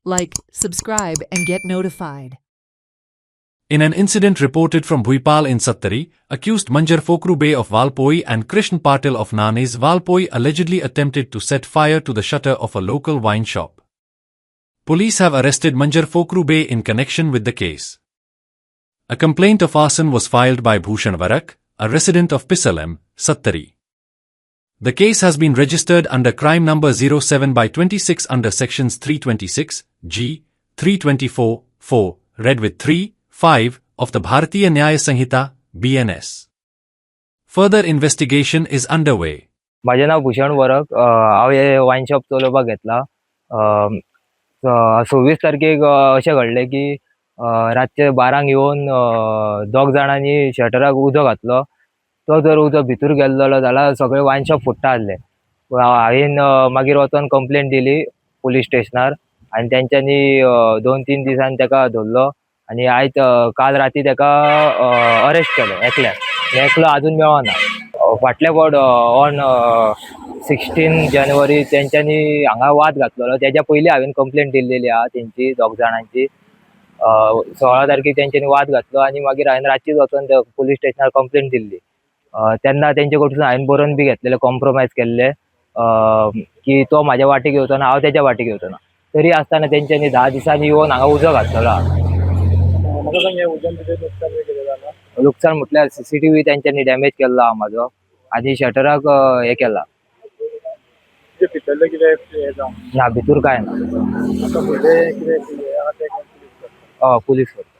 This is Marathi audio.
like, subscribe, and get notified. In an incident reported from Bhuipal in Sattari, accused Manjar Fokrubey of Valpoi and Krishn Patil of Nanes Valpoi allegedly attempted to set fire to the shutter of a local wine shop. Police have arrested Manjar Fokrubey in connection with the case. A complaint of arson was filed by Bhushan Varak, a resident of Pisalam, Sattari. The case has been registered under crime number 07/26 under sections 326, G, 324, 4, read with 3, 5 of the Bharatiya Nyaya Sanhita, BNS. Further investigation is underway. माझे नाव भूषण वरक. हांव हे वाइन शॉप चलोवपाक घेतला. 26 तारखेक अशें घडलें की रातचे 12 येवन दोग जाणांनी शटराक उजो घातलो. तो जर उजो भितर गेल्लो जाल्यार सगळे वाइन शॉप फुट्टा आसले. हांवें मागीर वचोन कंप्लेंट दिली पुलीस स्टेशनार आनी तेंच्यांनी 2-3 दिसांनी तेका धरलो आनी आयज काल राती तेका अरेस्ट केलो एकलो अजून मेळना. फाटल्या फावट ऑन 16 जानेवारी तेंच्यांनी हांगा वाद घातलेलो. तेज्या पयलीं हांवें कंप्लेंट दिल्लेली आहा तेंची दोग जाणांची. 16 तारखेक तेंच्यांनी वाद घातलो आनी मागीर हांवें रातचीच वचोन पुलीस स्टेशनार कंप्लेंट दिल्ली. तेन्ना तेंचे कडसून हांवें बरोवन बी घेतलेले, कॉम्प्रोमायज केल्ले की तो म्हाज्या वाटेक येवचो ना, हांव तेज्या वाटेक येवचो ना. तरी आसतना तेंच्यांनी 10 दिसांनी येवन हांगा उजो घातलेलो आहा. लुकसाण म्हटल्यार CCTV तेंच्यांनी डॅमेज केल्लो आहा म्हाजो आनी शटराक हे केला. ना भितूर काय ना. पुलीस